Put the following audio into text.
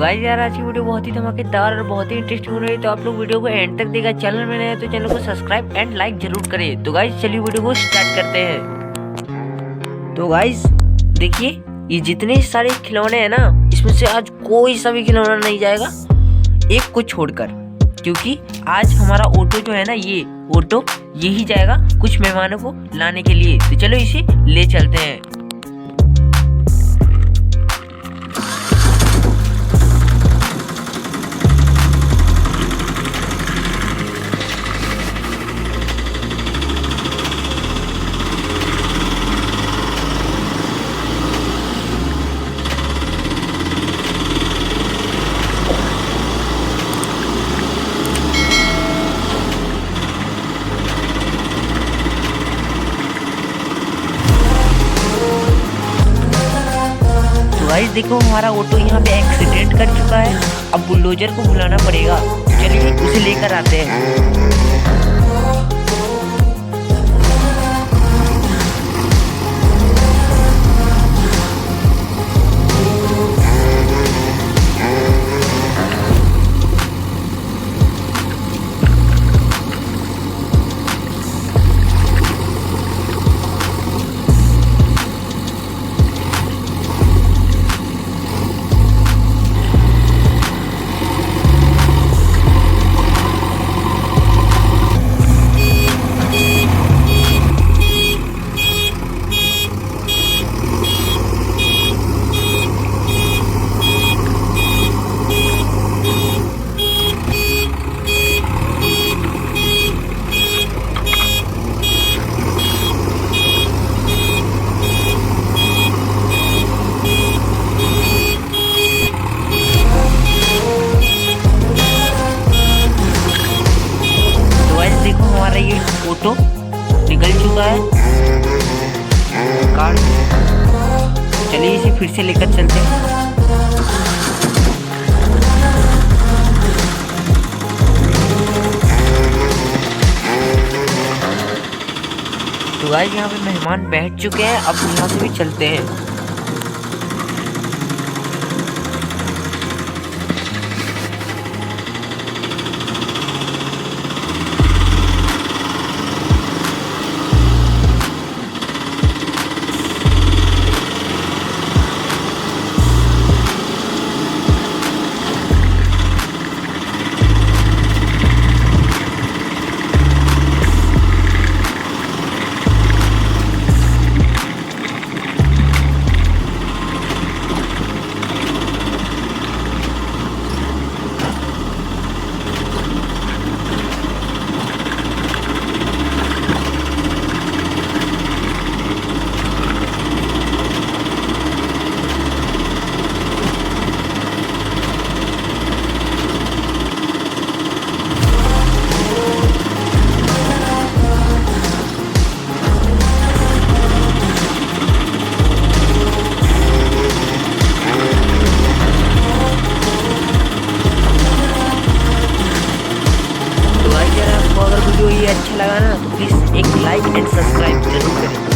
Guys यार, आज की वीडियो बहुत ही धमाकेदार और बहुत ही इंटरेस्टिंग हो रही है, तो आप लोग वीडियो को एंड तक देखा। चैनल में नए हैं तो चैनल को सब्सक्राइब एंड लाइक जरूर करें। तो गाइस चलिए वीडियो को स्टार्ट करते हैं। तो गाइस देखिए, ये जितने सारे खिलौने हैं ना, इसमें से आज कोई सा भी खिलौना नहीं जाएगा एक को छोड़कर, क्योंकि आज हमारा ऑटो जो है ना, ये ऑटो यही जाएगा कुछ मेहमानों को लाने के लिए। तो चलो इसे ले चलते हैं। गाइस देखो, हमारा ऑटो यहाँ पे एक्सीडेंट कर चुका है। अब बुलडोजर को बुलाना पड़ेगा। चलिए उसे लेकर आते हैं। हमारा ये ऑटो निकल चुका है कार। चलिए इसे फिर से लेकर चलते हैं। तो गाइस यहाँ पे मेहमान बैठ चुके हैं, अब यहाँ से भी चलते हैं। वीडियो ये अच्छा लगा ना, तो प्लीज़ एक लाइक एंड सब्सक्राइब जरूर करें।